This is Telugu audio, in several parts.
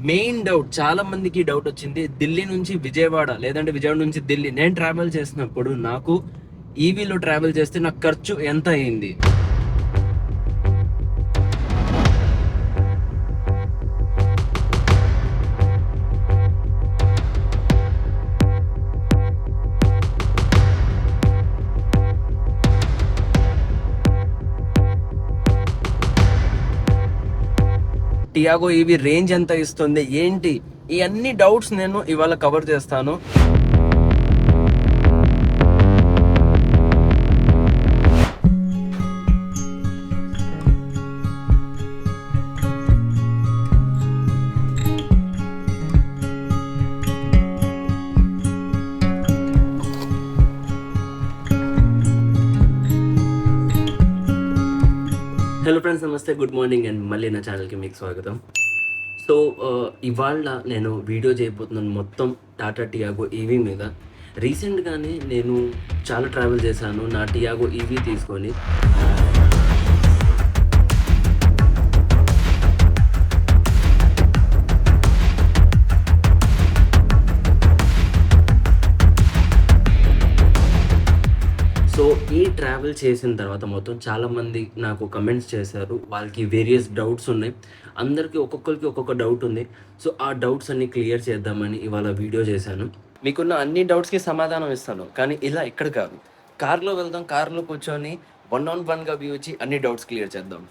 మెయిన్ డౌట్, చాలా మందికి డౌట్ వచ్చింది, ఢిల్లీ నుంచి విజయవాడ లేదంటే విజయవాడ నుంచి ఢిల్లీ నేను ట్రావెల్ చేసినప్పుడు నాకు ఈవీలో ట్రావెల్ చేస్తే నాకు ఖర్చు ఎంత అయింది. టియాగో ఈవీ రేంజ్ ఎంత ఇస్తుంది ఏంటి, ఈ అన్ని డౌట్స్ నేను ఇవాళ కవర్ చేస్తాను. హలో ఫ్రెండ్స్, నమస్తే, గుడ్ మార్నింగ్ అండ్ మళ్ళీ నా ఛానల్కి మీకు స్వాగతం. సో ఇవాళ నేను వీడియో చేయబోతున్నాను మొత్తం టాటా టియాగో ఈవీ మీద. రీసెంట్గానే నేను చాలా ట్రావెల్ చేశాను నా టియాగో ఈవీ తీసుకొని. సో ఈ ట్రావెల్ చేసిన తర్వాత మొత్తం చాలామంది నాకు కమెంట్స్ చేశారు, వాళ్ళకి వేరియస్ డౌట్స్ ఉన్నాయి, అందరికీ ఒక్కొక్కరికి ఒక్కొక్క డౌట్ ఉంది. సో ఆ డౌట్స్ అన్ని క్లియర్ చేద్దామని ఇవాళ వీడియో చేశాను. మీకున్న అన్ని డౌట్స్కి సమాధానం ఇస్తాను, కానీ ఇలా ఎక్కడ కాదు, కార్లో వెళ్దాం, కార్లో కూర్చొని 1-on-1గా వ్యూ ఇచ్చి అన్ని డౌట్స్ క్లియర్ చేద్దాం.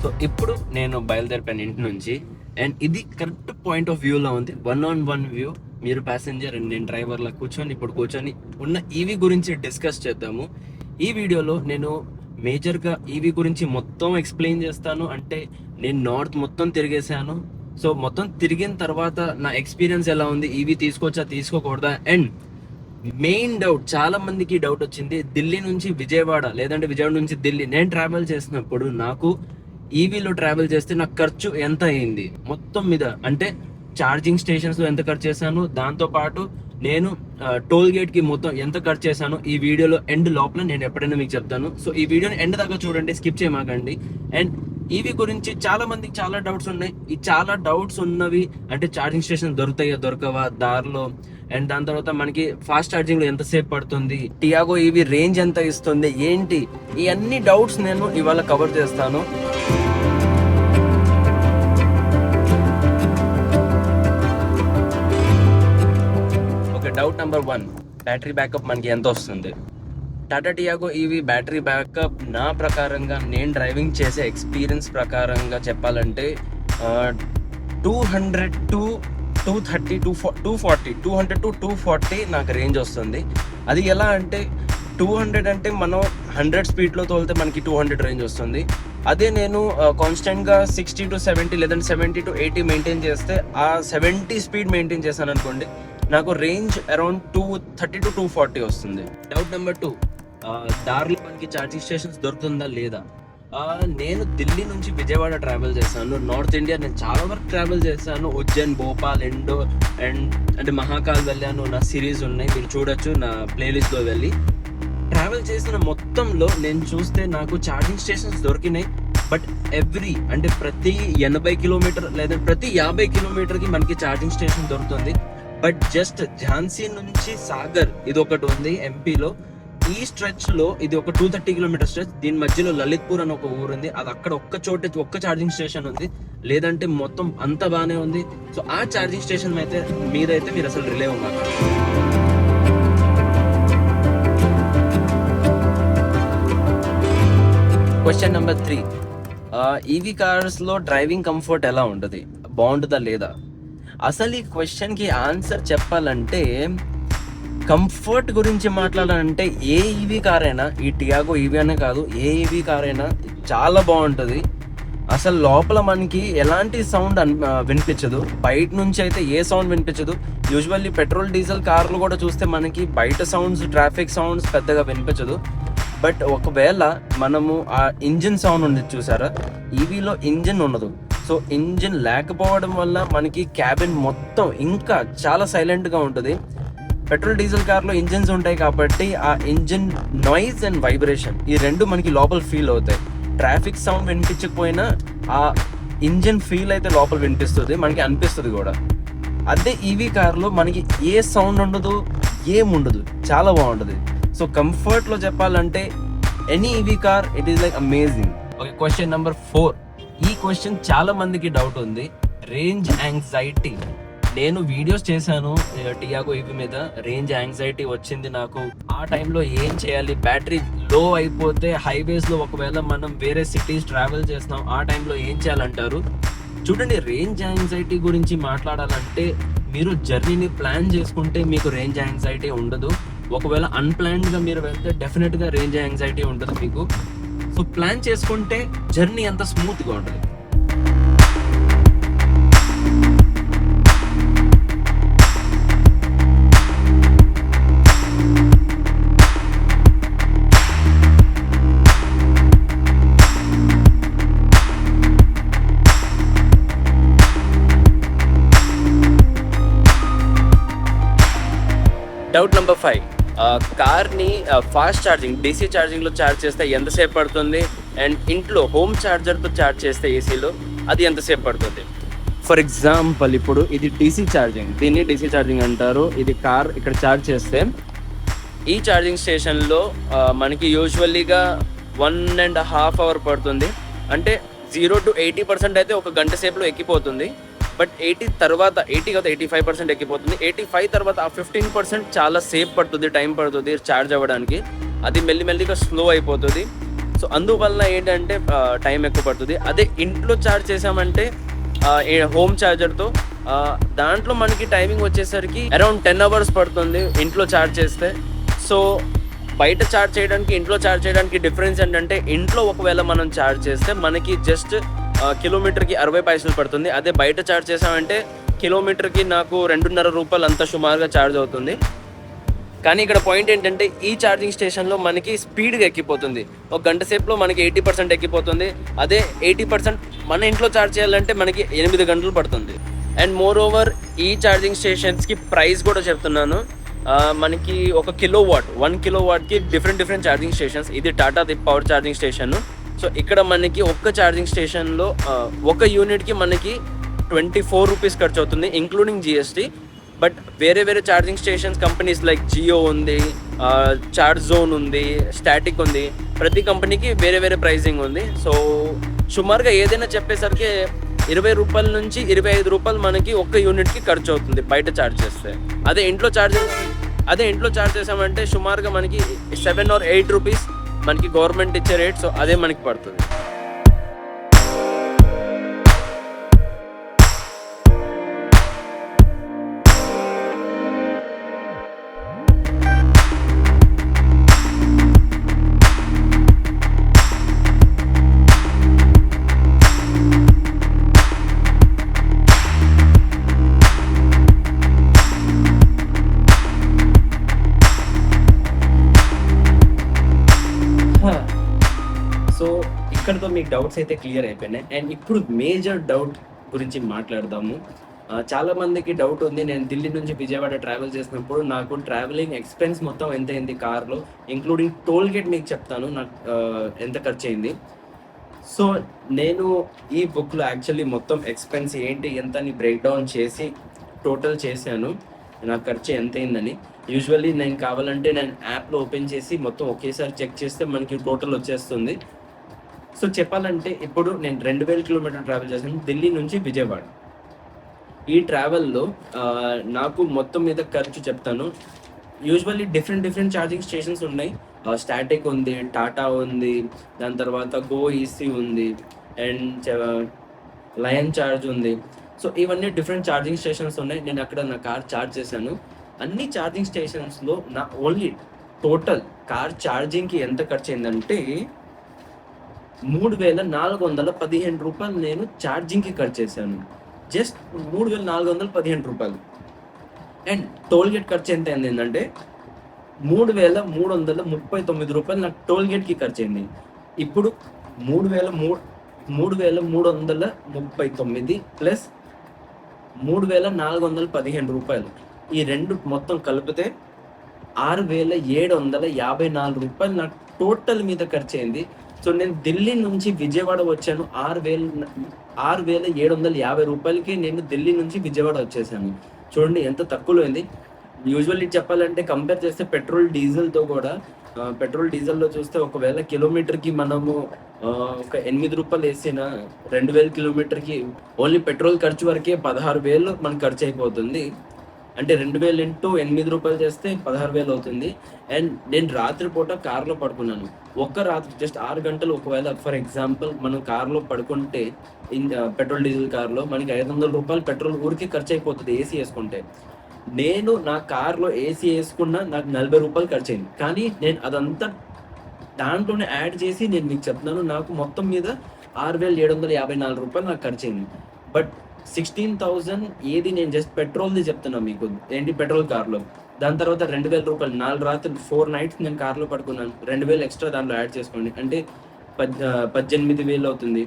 సో ఇప్పుడు నేను బయలుదేరిపోయాను ఇంటి నుంచి, అండ్ ఇది కరెక్ట్ పాయింట్ ఆఫ్ వ్యూలో ఉంది, 1-on-1 వ్యూ. మీరు ప్యాసింజర్ అండ్ నేను డ్రైవర్లా ఇప్పుడు కూర్చొని ఉన్న ఈవీ గురించి డిస్కస్ చేద్దాము. ఈ వీడియోలో నేను మేజర్గా ఈవీ గురించి మొత్తం ఎక్స్ప్లెయిన్ చేస్తాను. అంటే నేను నార్త్ మొత్తం తిరిగేసాను. సో మొత్తం తిరిగిన తర్వాత నా ఎక్స్పీరియన్స్ ఎలా ఉంది, ఈవీ తీసుకోవచ్చా తీసుకోకూడదా, అండ్ మెయిన్ డౌట్, చాలా మందికి డౌట్ వచ్చింది, ఢిల్లీ నుంచి విజయవాడ లేదంటే విజయవాడ నుంచి ఢిల్లీ నేను ట్రావెల్ చేసినప్పుడు నాకు ఈవీలో ట్రావెల్ చేస్తే నాకు ఖర్చు ఎంత అయింది మొత్తం మీద. అంటే ఛార్జింగ్ స్టేషన్స్లో ఎంత ఖర్చు చేశాను, దాంతోపాటు నేను టోల్ గేట్కి మొత్తం ఎంత ఖర్చు చేశాను, ఈ వీడియోలో ఎండ్ లోపల నేను ఎప్పుడైనా మీకు చెప్తాను. సో ఈ వీడియోని ఎండ్ దాకా చూడండి, స్కిప్ చేయమాకండి. అండ్ ఈవీ గురించి చాలా మందికి చాలా డౌట్స్ ఉన్నాయి. ఈ చాలా డౌట్స్ ఉన్నవి అంటే ఛార్జింగ్ స్టేషన్ దొరుకుతాయా దొరకవా దారిలో, అండ్ దాని తర్వాత మనకి ఫాస్ట్ ఛార్జింగ్ లో ఎంతసేపు పడుతుంది, టియాగో ఈవీ రేంజ్ ఎంత ఇస్తుంది ఏంటి, ఈ అన్ని డౌట్స్ నేను ఇవాళ కవర్ చేస్తాను. డౌట్ నెంబర్ 1, బ్యాటరీ బ్యాకప్ మనకి ఎంత వస్తుంది? Tata Tiago EV battery backup నా ప్రకారంగా, నేను డ్రైవింగ్ చేసే ఎక్స్పీరియన్స్ ప్రకారంగా చెప్పాలంటే 200 to 230 240 200 to 240 నాకు రేంజ్ వస్తుంది. అది ఎలా అంటే 200 అంటే మనం 100 స్పీడ్లో తోలితే మనకి 200 రేంజ్ వస్తుంది. అదే నేను కాన్స్టెంట్గా 60 to 70 లేదంటే 70 to 80 మెయింటైన్ చేస్తే, ఆ 70 స్పీడ్ మెయింటైన్ చేశాను అనుకోండి, నాకు రేంజ్ అరౌండ్ 230 to 240 వస్తుంది. డౌట్ నెంబర్ 2, దారిలో మనకి ఛార్జింగ్ స్టేషన్స్ దొరుకుతుందా లేదా? నేను ఢిల్లీ నుంచి విజయవాడ ట్రావెల్ చేశాను. నార్త్ ఇండియా నేను చాలా వరకు ట్రావెల్ చేశాను, ఉజ్జయిన్, భోపాల్, ఇండోర్ అండ్ అంటే మహాకాల్ వెళ్ళాను. నా సిరీస్ ఉన్నాయి, మీరు చూడొచ్చు నా ప్లేలిస్ట్లో వెళ్ళి. ట్రావెల్ చేసిన మొత్తంలో నేను చూస్తే నాకు ఛార్జింగ్ స్టేషన్స్ దొరికినాయి, బట్ అంటే ప్రతి 80 కిలోమీటర్ లేదా ప్రతి 50 కిలోమీటర్కి మనకి ఛార్జింగ్ స్టేషన్ దొరుకుతుంది. బట్ జస్ట్ ఝాన్సీ నుంచి సాగర్ ఇది ఒకటి ఉంది ఎంపీలో, ఈ స్ట్రెచ్ లో ఇది ఒక 230 కిలోమీటర్ స్ట్రెచ్. దీని మధ్యలో లలిత్పూర్ అని ఒక ఊరు ఉంది, అది అక్కడ ఒక్క ఛార్జింగ్ స్టేషన్ ఉంది, లేదంటే మొత్తం అంతా బాగానే ఉంది. సో ఆ ఛార్జింగ్ స్టేషన్ అయితే మీరు అసలు రిలే ఉన్నారు. క్వశ్చన్ నెంబర్ 3, ఈవీ కార్స్లో డ్రైవింగ్ కంఫర్ట్ ఎలా ఉంటుంది, బాగుంటుందా లేదా? అసలు ఈ క్వశ్చన్కి ఆన్సర్ చెప్పాలంటే కంఫర్ట్ గురించి మాట్లాడాలంటే ఏ ఈవీ కార్ అయినా, ఈ టియాగో ఈవీ అనే కాదు, ఏ ఈవీ కార్ అయినా చాలా బాగుంటుంది. అసలు లోపల మనకి ఎలాంటి సౌండ్ వినిపించదు, బయట నుంచి అయితే ఏ సౌండ్ వినిపించదు. యూజువల్లీ పెట్రోల్ డీజిల్ కార్లు కూడా చూస్తే మనకి బయట సౌండ్స్, ట్రాఫిక్ సౌండ్స్ పెద్దగా వినిపించదు. బట్ ఒకవేళ మనము ఆ ఇంజిన్ సౌండ్ ఉంది చూసారా, ఈవీలో ఇంజిన్ ఉండదు. సో ఇంజిన్ లేకపోవడం వల్ల మనకి క్యాబిన్ మొత్తం ఇంకా చాలా సైలెంట్గా ఉంటుంది. పెట్రోల్ డీజిల్ కార్లో ఇంజిన్స్ ఉంటాయి కాబట్టి ఆ ఇంజిన్ నాయిస్ అండ్ వైబ్రేషన్ ఈ రెండు మనకి లోపల ఫీల్ అవుతాయి. ట్రాఫిక్ సౌండ్ వినిపించకపోయినా ఆ ఇంజిన్ ఫీల్ అయితే లోపల వినిపిస్తుంది, మనకి అనిపిస్తుంది కూడా. అదే ఈవీ కార్లో మనకి ఏ సౌండ్ ఉండదు, ఏముండదు, చాలా బాగుంటుంది. సో కంఫర్ట్లో చెప్పాలంటే any EV car it is like amazing. Okay, question number 4. ఈ క్వశ్చన్ చాలా మందికి డౌట్ ఉంది, రేంజ్ యాంగ్జైటీ. నేను వీడియోస్ చేశాను టియాగో ఈవీ మీద, రేంజ్ యాంగ్జైటీ వచ్చింది నాకు. ఆ టైంలో ఏం చేయాలి, బ్యాటరీ లో అయిపోతే హైవేస్లో ఒకవేళ మనం వేరే సిటీస్ ట్రావెల్ చేస్తున్నాం, ఆ టైంలో ఏం చేయాలంటారు. చూడండి, రేంజ్ యాంగ్జైటీ గురించి మాట్లాడాలంటే మీరు జర్నీని ప్లాన్ చేసుకుంటే మీకు రేంజ్ యాంగ్జైటీ ఉండదు. ఒకవేళ అన్ప్లాన్డ్గా మీరు వెళ్తే డెఫినెట్గా రేంజ్ యాంగ్జైటీ ఉంటుంది మీకు. సో ప్లాన్ చేసుకుంటే జర్నీ అంత స్మూత్గా ఉంటుంది. Doubt number 5. కార్ని ఫాస్ట్ ఛార్జింగ్, డీసీ ఛార్జింగ్లో ఛార్జ్ చేస్తే ఎంతసేపు పడుతుంది, అండ్ ఇంట్లో హోమ్ ఛార్జర్తో ఛార్జ్ చేస్తే ఏసీలో అది ఎంతసేపు పడుతుంది. ఫర్ ఎగ్జాంపుల్ ఇప్పుడు ఇది డీసీ ఛార్జింగ్, దీన్ని డీసీ ఛార్జింగ్ అంటారు. ఇది కార్ ఇక్కడ ఛార్జ్ చేస్తే ఈ ఛార్జింగ్ స్టేషన్లో మనకి యూజువల్లీగా 1.5 hour పడుతుంది. అంటే 0 to 80% అయితే ఒక గంట సేపులో ఎక్కిపోతుంది. బట్ 80 తర్వాత 85% ఎక్కిపోతుంది. 85 తర్వాత ఆ 15% చాలా సేపు పడుతుంది, టైం పడుతుంది ఛార్జ్ అవ్వడానికి. అది మెల్లిమెల్లిగా స్లో అయిపోతుంది. సో అందువల్ల ఏంటంటే టైం ఎక్కువ పడుతుంది. అదే ఇంట్లో ఛార్జ్ చేసామంటే హోమ్ ఛార్జర్తో, దాంట్లో మనకి టైమింగ్ వచ్చేసరికి అరౌండ్ 10 hours పడుతుంది ఇంట్లో ఛార్జ్ చేస్తే. సో బయట ఛార్జ్ చేయడానికి, ఇంట్లో ఛార్జ్ చేయడానికి డిఫరెన్స్ ఏంటంటే, ఇంట్లో ఒకవేళ మనం ఛార్జ్ చేస్తే మనకి జస్ట్ కిలోమీటర్కి 60 పైసలు పడుతుంది. అదే బయట ఛార్జ్ చేసామంటే కిలోమీటర్కి నాకు 2.5 రూపాయలు అంత సుమారుగా ఛార్జ్ అవుతుంది. కానీ ఇక్కడ పాయింట్ ఏంటంటే ఈ ఛార్జింగ్ స్టేషన్లో మనకి స్పీడ్గా ఎక్కిపోతుంది. ఒక గంట సేపులో మనకి 80% ఎక్కిపోతుంది. అదే 80% మన ఇంట్లో ఛార్జ్ చేయాలంటే మనకి 8 గంటలు పడుతుంది. అండ్ మోర్ ఓవర్ ఈ ఛార్జింగ్ స్టేషన్స్కి ప్రైస్ కూడా చెప్తున్నాను. మనకి 1 కిలోవాట్కి డిఫరెంట్ ఛార్జింగ్ స్టేషన్స్. ఇది Tata power charging station. So ఇక్కడ మనకి ఒక్క ఛార్జింగ్ స్టేషన్లో ఒక యూనిట్కి మనకి 24 రూపీస్ ఖర్చు అవుతుంది, ఇంక్లూడింగ్ జిఎస్టీ. బట్ వేరే charging stations companies like Jio ఉంది, చార్జ్ జోన్ ఉంది, స్టాటిక్ ఉంది. ప్రతి కంపెనీకి వేరే ప్రైజింగ్ ఉంది. సో సుమారుగా ఏదైనా చెప్పేసరికి 20 రూపాయల నుంచి 25 రూపాయలు మనకి ఒక్క యూనిట్కి ఖర్చు అవుతుంది బయట ఛార్జ్ చేస్తే. అదే ఇంట్లో ఛార్జ్ చేసామంటే సుమారుగా మనకి 7 or 8 రూపీస్ మనకి గవర్నమెంట్ ఇచ్చే రేట్. సో అదే మనకి పడుతుంది. సో ఇక్కడతో మీకు డౌట్స్ అయితే క్లియర్ అయిపోయినాయి. అండ్ ఇప్పుడు మేజర్ డౌట్ గురించి మాట్లాడదాము. చాలా మందికి డౌట్ ఉంది, నేను ఢిల్లీ నుంచి విజయవాడ ట్రావెల్ చేసినప్పుడు నాకు ట్రావెలింగ్ ఎక్స్పెన్స్ మొత్తం ఎంత అయింది కార్లో, ఇంక్లూడింగ్ టోల్ గేట్ మీకు చెప్తాను నాకు ఎంత ఖర్చు అయింది. సో నేను ఈ బుక్లో యాక్చువల్లీ మొత్తం ఎక్స్పెన్స్ ఏంటి ఎంత అని బ్రేక్ డౌన్ చేసి టోటల్ చేశాను, నాకు ఖర్చు ఎంత అయిందని. యూజువల్లీ నేను కావాలంటే నేను యాప్లో ఓపెన్ చేసి మొత్తం ఒకేసారి చెక్ చేస్తే మనకి టోటల్ వచ్చేస్తుంది. సో చెప్పాలంటే ఇప్పుడు నేను 2000 కిలోమీటర్ ట్రావెల్ చేశాను ఢిల్లీ నుంచి విజయవాడ. ఈ ట్రావెల్లో నాకు మొత్తం మీద ఖర్చు చెప్తాను. యూజువల్లీ డిఫరెంట్ ఛార్జింగ్ స్టేషన్స్ ఉన్నాయి. స్టాటిక్ ఉంది, టాటా ఉంది, దాని తర్వాత గో ఈసీ ఉంది, అండ్ లయన్ ఛార్జ్ ఉంది. సో ఇవన్నీ డిఫరెంట్ ఛార్జింగ్ స్టేషన్స్ ఉన్నాయి. నేను అక్కడ నా కార్ ఛార్జ్ చేశాను. అన్ని ఛార్జింగ్ స్టేషన్స్‌లో నా ఓన్లీ టోటల్ కార్ ఛార్జింగ్‌కి ఎంత ఖర్చయిందంటే రూ. 3,415 నేను ఛార్జింగ్‌కి ఖర్చు చేశాను. జస్ట్ రూ. 3,415. అండ్ టోల్ గేట్ ఖర్చు ఎంత అయిందంటే రూ. 3,339 నాకు టోల్ గేట్‌కి ఖర్చయింది. ఇప్పుడు 3,339 ప్లస్ రూ. 3,415 ఈ రెండు మొత్తం కలిపితే రూ. 6,754 నాకు టోటల్ మీద ఖర్చయింది. సో నేను ఢిల్లీ నుంచి విజయవాడ వచ్చాను. 6,750 నేను ఢిల్లీ నుంచి విజయవాడ వచ్చేసాను. చూడండి ఎంత తక్కువలో అయింది. యూజువల్లీ చెప్పాలంటే కంపేర్ చేస్తే పెట్రోల్ డీజిల్తో కూడా పెట్రోల్ డీజిల్లో చూస్తే ఒకవేళ కిలోమీటర్కి మనము ఒక రూ. 8 వేసిన 2,000 కిలోమీటర్కి ఓన్లీ పెట్రోల్ ఖర్చు వరకే 16,000 మనకు ఖర్చు అయిపోతుంది. అంటే 2,000 ఇంటూ రూ. 8 చేస్తే 16,000 అవుతుంది. అండ్ నేను రాత్రిపూట కార్లో పడుకున్నాను. ఒక్క రాత్రి జస్ట్ 6 గంటలు. ఒకవేళ ఫర్ ఎగ్జాంపుల్ మనం కార్లో పడుకుంటే పెట్రోల్ డీజిల్ కార్లో మనకి రూ. 500 పెట్రోల్ ఊరికే ఖర్చు అయిపోతుంది ఏసీ వేసుకుంటే. నేను నా కార్లో ఏసీ వేసుకున్నా నాకు రూ. 40 ఖర్చు అయింది. కానీ నేను అదంతా దాంట్లోనే యాడ్ చేసి నేను మీకు చెప్తున్నాను, నాకు మొత్తం మీద రూ. 6,754 నాకు ఖర్చు అయింది. బట్ 16,000 ఏది నేను జస్ట్ పెట్రోల్ది చెప్తున్నాను మీకు, ఏంటి పెట్రోల్ కార్లో. దాని తర్వాత రూ. 2,000 4 రాత్రులు 4 నైట్స్ నేను కార్లో పడుకున్నాను. 2,000 ఎక్స్ట్రా దాంట్లో యాడ్ చేసుకోండి, అంటే 18,000 అవుతుంది.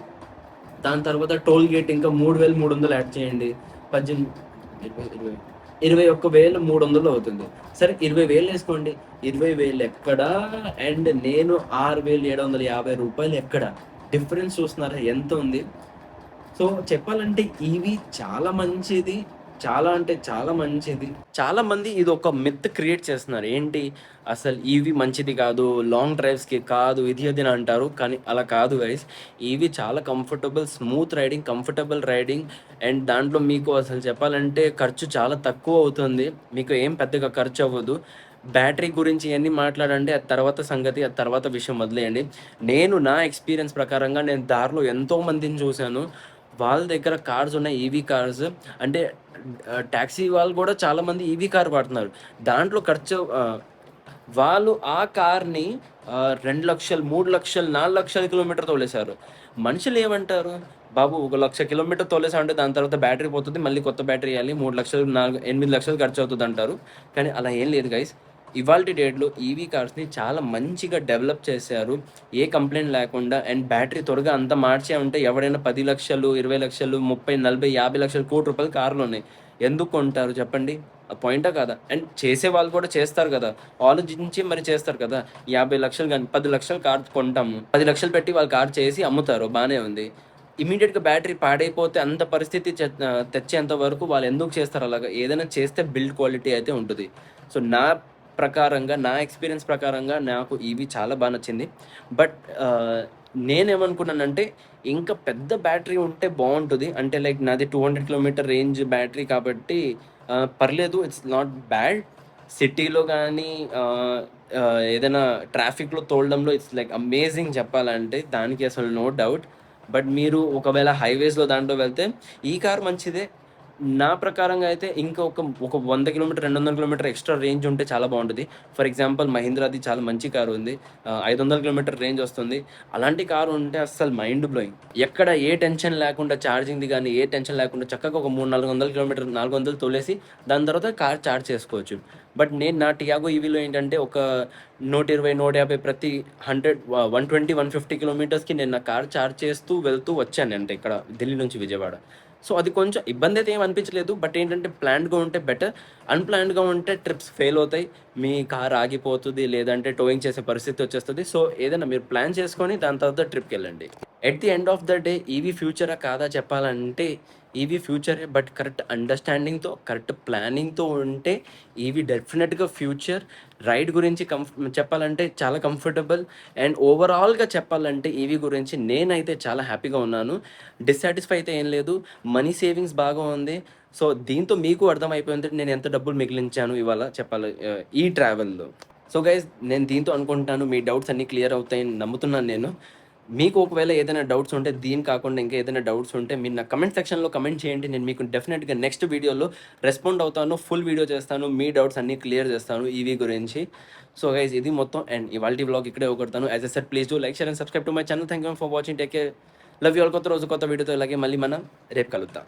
దాని తర్వాత టోల్ గేట్ ఇంకా 3,300 యాడ్ చేయండి. 21,300 అవుతుంది. సరే 20,000 వేసుకోండి. 20,000 ఎక్కడా అండ్ నేను రూ. 6,750 ఎక్కడ డిఫరెన్స్ చూస్తున్నారా ఎంత ఉంది? సో చెప్పాలంటే ఈవీ చాలా మంచిది. చాలా అంటే చాలా మంచిది. చాలా మంది ఇది ఒక మిత్ క్రియేట్ చేస్తున్నారు. ఏంటి అసలు ఈవీ మంచిది కాదు, లాంగ్ డ్రైవ్స్‌కి కాదు, ఇది అది అని అంటారు. కానీ అలా కాదు గైస్. ఈవీ చాలా comfortable, smooth riding, comfortable riding. And దాంట్లో మీకు అసలు చెప్పాలంటే ఖర్చు చాలా తక్కువ అవుతుంది. మీకు ఏం పెద్దగా ఖర్చు అవ్వదు. బ్యాటరీ గురించి ఇయన్నీ మాట్లాడండి, అది తర్వాత సంగతి, అది తర్వాత విషయం వదిలేయండి. నేను నా ఎక్స్‌పీరియన్స్ ప్రకారంగా నేను దారిలో ఎంతో మందిని చూశాను. వాళ్ళ దగ్గర కార్స్ ఉన్నాయి, ఈవీ కార్స్. అంటే టాక్సీ వాళ్ళు కూడా చాలామంది ఈవీ కార్ వాడుతున్నారు. దాంట్లో ఖర్చు వాళ్ళు ఆ కార్‌ని 2,00,000, 3,00,000, 4,00,000 కిలోమీటర్ తోలేశారు. మనుషులు ఏమంటారు? బాబు ఒక 1,00,000 కిలోమీటర్ తోలేసామంటే దాని తర్వాత బ్యాటరీ పోతుంది. మళ్ళీ కొత్త బ్యాటరీ ఎయ్యాలి. 3,00,000, 8,00,000 ఖర్చవుతదంటారు. కానీ అలా ఏం లేదు గైస్. ఇవాల్టి డేట్‌లో ఈవీ కార్స్‌ని చాలా మంచిగా డెవలప్ చేశారు. ఏ కంప్లెయింట్ లేకుండా. అండ్ బ్యాటరీ త్వరగా అంత మార్చామంటే ఎవడైనా 10,00,000, 20,00,000, 30, 40, 50,00,000, ₹1,00,00,000 కార్లున్నాయి. ఎందుకు కొంటారు చెప్పండి? పాయింటా కాదా? అండ్ చేసేవాళ్ళు కూడా చేస్తారు కదా! ఆలోచించి మరి చేస్తారు కదా! 50,00,000 గాని 10,00,000 కార్ కొంటాము. 10,00,000 పెట్టి వాళ్ళు కార్ చేసి అమ్ముతారు. బానే ఉంది. ఇమ్మీడియేట్‌గా బ్యాటరీ పాడైపోతే అంత పరిస్థితి తెచ్చేంత వరకు వాళ్ళు ఎందుకు చేస్తారు అలాగా? ఏదైనా చేస్తే బిల్డ్ క్వాలిటీ అయితే ఉంటది. సో నా ప్రకారంగా, నా ఎక్స్‌పీరియన్స్ ప్రకారంగా నాకు ఈవీ చాలా బా నచ్చింది. బట్ నేనేమనుకున్నానంటే ఇంకా పెద్ద బ్యాటరీ ఉంటే బావుంటది. అంటే లైక్ నాది 200 కిలోమీటర్ రేంజ్ బ్యాటరీ కాబట్టి పర్లేదు, ఇట్స్ నాట్ బ్యాడ్. సిటీలో గానీ ఏదైనా ట్రాఫిక్‌లో తోలడంలో ఇట్స్ లైక్ అమేజింగ్ చెప్పాలంటే. దానికి అసలు నో డౌట్. బట్ మీరు ఒకవేళ హైవేస్‌లో దాంట్లో వెళ్తే ఈ కార్ మంచిదే. నా ప్రకారంగా అయితే ఇంకా ఒక 100 కిలోమీటర్, 200 కిలోమీటర్ ఎక్స్ట్రా రేంజ్ ఉంటే చాలా బావుంటది. ఫర్ ఎగ్జాంపుల్ మహీంద్రాది చాలా మంచి కారు ఉంది. 500 కిలోమీటర్ రేంజ్ వస్తుంది. అలాంటి కారు ఉంటే అస్సలు మైండ్ బ్లోయింగ్. ఎక్కడ ఏ టెన్షన్ లేకుండా ఛార్జింగ్‌ది గానీ, ఏ టెన్షన్ లేకుండా చక్కగా ఒక 300, 400 కిలోమీటర్ 400 తోలేసి దాని తర్వాత కార్ ఛార్జ్ చేసుకోవచ్చు. బట్ నేను నా టియాగో ఈవీలో ఏంటంటే ఒక 120, 150 ప్రతి 100, 120, 150 కిలోమీటర్స్‌కి నేను నా కార్ ఛార్జ్ చేస్తూ వెళ్తూ వచ్చాను. అంటే ఇక్కడ ఢిల్లీ నుంచి విజయవాడ. సో అది కొంచెం ఇబ్బంది అయితే ఏమి అనిపించలేదు. బట్ ఏంటంటే ప్లాన్డ్‌గా ఉంటే బెటర్. అన్‌ప్లాన్డ్‌గా ఉంటే ట్రిప్స్ ఫెయిల్ అవుతాయి. మీ కార్ ఆగిపోతది, లేదంటే టోయింగ్ చేసే పరిస్థితి వచ్చేస్తది. సో ఏదైనా మీరు ప్లాన్ చేసుకొని దాని తర్వాత ట్రిప్‌కెళ్ళండి. At the end of the day EV ఫ్యూచరా కాదా చెప్పాలంటే ఈవీ ఫ్యూచరే. బట్ కరెక్ట్ అండర్‌స్టాండింగ్‌తో, కరెక్ట్ ప్లానింగ్‌తో ఉంటే ఈవీ డెఫినెట్‌గా ఫ్యూచర్. రైడ్ గురించి చెప్పాలంటే చాలా కంఫర్టబుల్. అండ్ ఓవరాల్‌గా చెప్పాలంటే ఈవీ గురించి నేనైతే చాలా హ్యాపీగా ఉన్నాను. డిస్సాటిస్ఫై అయితే ఏం లేదు. మనీ సేవింగ్స్ బాగా ఉంది. సో దీంతో మీకు అర్థమైపోయింది నేను ఎంత డబ్బులు మిగిలించాను ఇవాళ చెప్పాలి ఈ ట్రావెల్‌లో. సో గైస్ నేను దీంతో అనుకుంటున్నాను మీ డౌట్స్ అన్నీ క్లియర్ అవుతాయని నమ్ముతున్నాను నేను. మీకు ఒకవేళ ఏదైనా డౌట్స్ ఉంటే దీని కాకుండా ఇంకా ఏదైనా డౌట్స్ ఉంటే మీరు నా కమెంట్ సెక్షన్‌లో కమెంట్ చేయండి. నేను మీకు డెఫినిట్‌గా నెక్స్ట్ వీడియోలో రెస్పాండ్ అవుతాను. ఫుల్ వీడియో చేస్తాను. మీ డౌట్స్ అన్నీ క్లియర్ చేస్తాను ఈవీ గురించి. సో గైస్ ఇది మొత్తం అండ్ ఇవాల్టి వ్లాగ్ ఇక్కడే ఊకొడతాను. As I said please do like, share and subscribe to my channel. Thank you for watching. Take care. Love you all. కొత్త రోజు కొత్త వీడియోతో ఇలాగే మళ్ళీ మనం రేపు కలుద్దాం.